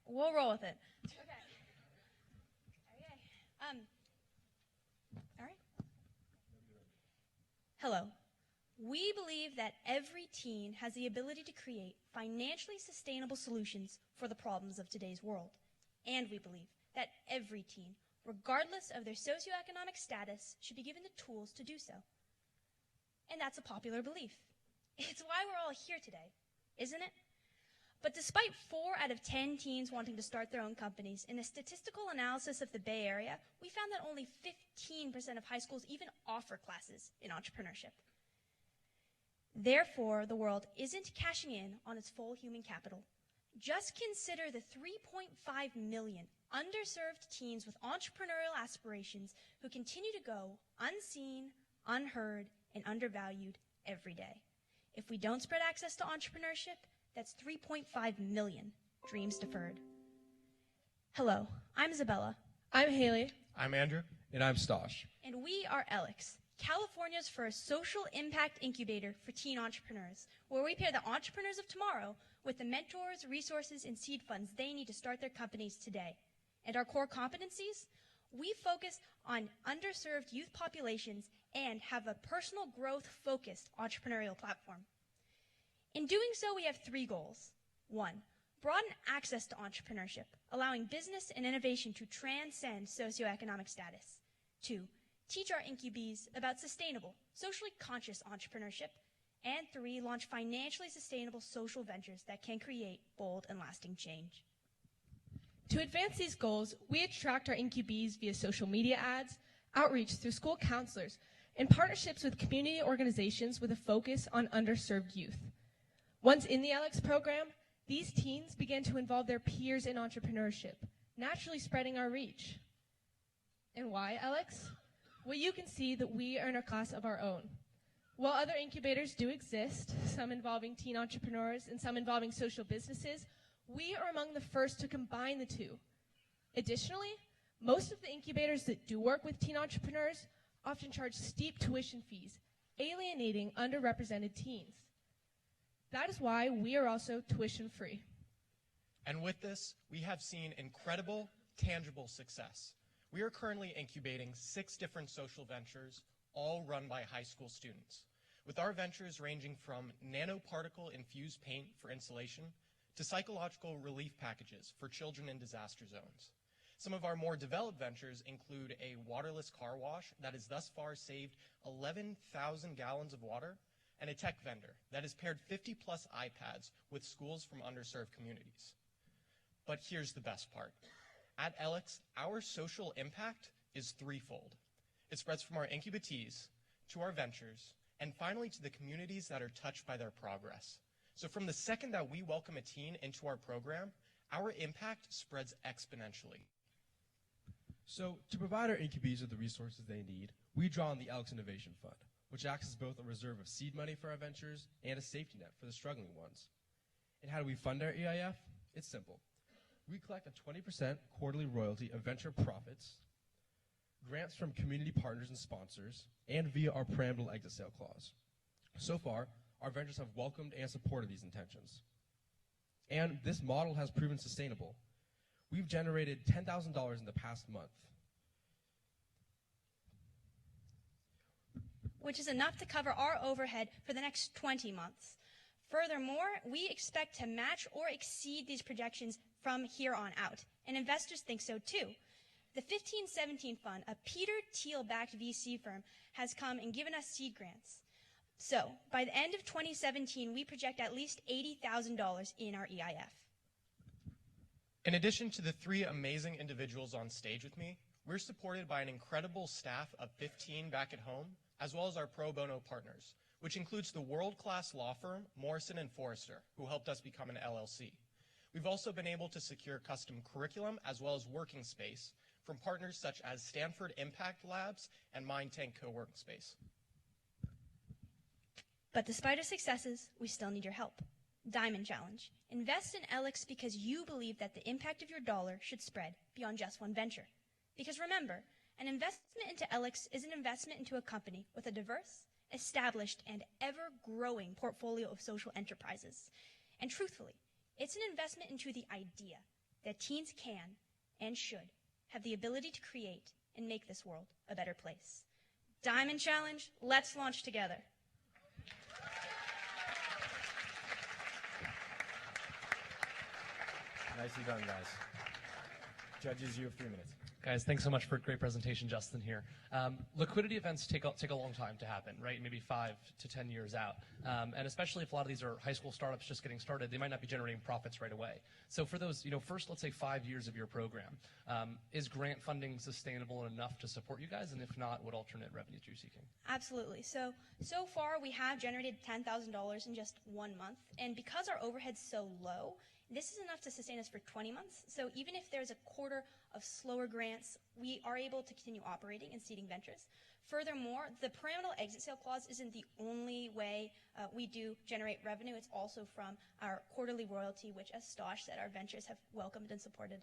We'll roll with it. Okay. All right. Hello. We believe that every teen has the ability to create financially sustainable solutions for the problems of today's world. And we believe that every teen, regardless of their socioeconomic status, should be given the tools to do so. And that's a popular belief. It's why we're all here today, isn't it? But despite 4 out of 10 teens wanting to start their own companies, in a statistical analysis of the Bay Area, we found that only 15% of high schools even offer classes in entrepreneurship. Therefore, the world isn't cashing in on its full human capital. Just consider the 3.5 million underserved teens with entrepreneurial aspirations who continue to go unseen, unheard, and undervalued every day. If we don't spread access to entrepreneurship, that's 3.5 million dreams deferred. Hello, I'm Isabella. I'm Haley. I'm Andrew. And I'm Stosh. And we are Elix, California's first social impact incubator for teen entrepreneurs, where we pair the entrepreneurs of tomorrow with the mentors, resources, and seed funds they need to start their companies today. And our core competencies? We focus on underserved youth populations and have a personal growth-focused entrepreneurial platform. In doing so, we have 3 goals. 1, broaden access to entrepreneurship, allowing business and innovation to transcend socioeconomic status. 2, teach our incubees about sustainable, socially conscious entrepreneurship. And 3, launch financially sustainable social ventures that can create bold and lasting change. To advance these goals, we attract our incubees via social media ads, outreach through school counselors, and partnerships with community organizations with a focus on underserved youth. Once in the Elix program, these teens began to involve their peers in entrepreneurship, naturally spreading our reach. And why, Elix? Well, you can see that we are in a class of our own. While other incubators do exist, some involving teen entrepreneurs and some involving social businesses, we are among the first to combine the two. Additionally, most of the incubators that do work with teen entrepreneurs often charge steep tuition fees, alienating underrepresented teens. That is why we are also tuition-free. And with this, we have seen incredible, tangible success. We are currently incubating 6 different social ventures, all run by high school students, with our ventures ranging from nanoparticle-infused paint for insulation to psychological relief packages for children in disaster zones. Some of our more developed ventures include a waterless car wash that has thus far saved 11,000 gallons of water, and a tech vendor that has paired 50-plus iPads with schools from underserved communities. But here's the best part. At Elix, our social impact is threefold. It spreads from our incubatees to our ventures, and finally to the communities that are touched by their progress. So from the second that we welcome a teen into our program, our impact spreads exponentially. So to provide our incubees with the resources they need, we draw on the Elix Innovation Fund, which acts as both a reserve of seed money for our ventures and a safety net for the struggling ones. And how do we fund our EIF? It's simple. We collect a 20% quarterly royalty of venture profits, grants from community partners and sponsors, and via our preamble exit sale clause. So far, our ventures have welcomed and supported these intentions. And this model has proven sustainable. We've generated $10,000 in the past month. Which is enough to cover our overhead for the next 20 months. Furthermore, we expect to match or exceed these projections from here on out, and investors think so too. The 1517 Fund, a Peter Thiel-backed VC firm, has come and given us seed grants. So, by the end of 2017, we project at least $80,000 in our EIF. In addition to the 3 amazing individuals on stage with me, we're supported by an incredible staff of 15 back at home, as well as our pro bono partners, which includes the world-class law firm Morrison & Forrester, who helped us become an LLC. We've also been able to secure custom curriculum as well as working space from partners such as Stanford Impact Labs and Mind Tank Co-working Space. But despite our successes, we still need your help. Diamond Challenge. Invest in Elix because you believe that the impact of your dollar should spread beyond just one venture. Because remember, an investment into Elix is an investment into a company with a diverse, established, and ever-growing portfolio of social enterprises. And truthfully, it's an investment into the idea that teens can and should have the ability to create and make this world a better place. Diamond Challenge, let's launch together. Nicely done, guys. Judges, you have 3 minutes. Guys, thanks so much for a great presentation, Justin here. Liquidity events take a long time to happen, right? Maybe 5 to 10 years out. And especially if a lot of these are high school startups just getting started, they might not be generating profits right away. So for those, first, let's say 5 years of your program, is grant funding sustainable enough to support you guys? And if not, what alternate revenues are you seeking? Absolutely. So far we have generated $10,000 in just 1 month. And because our overhead's so low, this is enough to sustain us for 20 months. So even if there's a quarter of slower grants, we are able to continue operating and seeding ventures. Furthermore, the parental exit sale clause isn't the only way we do generate revenue. It's also from our quarterly royalty, which, as Stosh said, our ventures have welcomed and supported.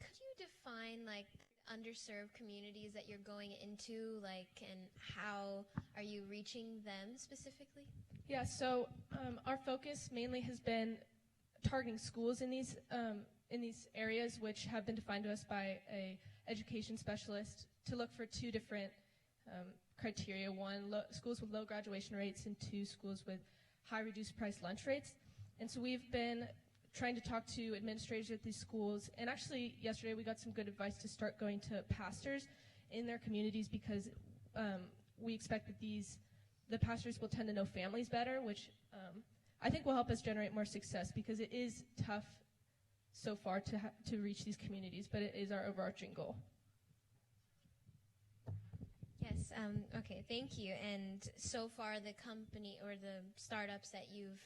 Could you define, like, underserved communities that you're going into, and how are you reaching them specifically? Yeah, so our focus mainly has been targeting schools in these areas, which have been defined to us by a education specialist, to look for 2 different criteria. 1, schools with low graduation rates, and 2, schools with high reduced price lunch rates. And so we've been trying to talk to administrators at these schools, and actually yesterday we got some good advice to start going to pastors in their communities, because we expect that the pastors will tend to know families better, which I think will help us generate more success, because it is tough so far to reach these communities, but it is our overarching goal. Yes, okay, thank you. And so far the company or the startups that you've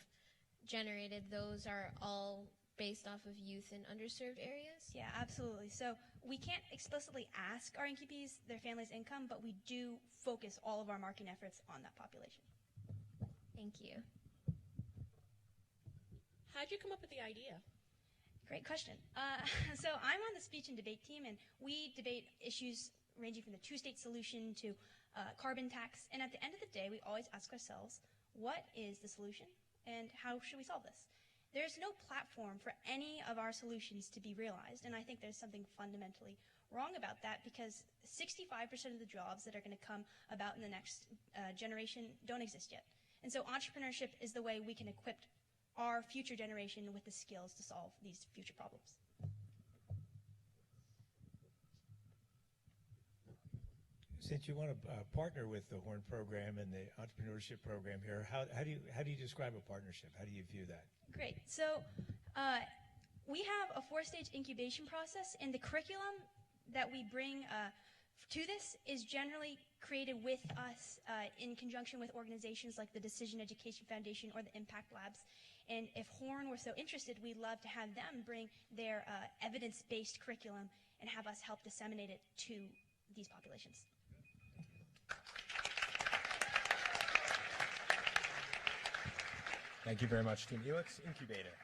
generated, those are all based off of youth in underserved areas? Yeah, absolutely. So we can't explicitly ask our incubees their family's income, but we do focus all of our marketing efforts on that population. Thank you. How'd you come up with the idea? Great question. So I'm on the speech and debate team, and we debate issues ranging from the 2-state solution to carbon tax. And at the end of the day, we always ask ourselves, what is the solution, and how should we solve this? There's no platform for any of our solutions to be realized, and I think there's something fundamentally wrong about that, because 65% of the jobs that are going to come about in the next generation don't exist yet. And so entrepreneurship is the way we can equip our future generation with the skills to solve these future problems. Since you want to partner with the Horn program and the entrepreneurship program here, how do you describe a partnership? How do you view that? Great. So we have a 4-stage incubation process, and the curriculum that we bring to this is generally created with us in conjunction with organizations like the Decision Education Foundation or the Impact Labs. And if Horn were so interested, we'd love to have them bring their evidence-based curriculum and have us help disseminate it to these populations. Thank you very much, Team Elix Incubator.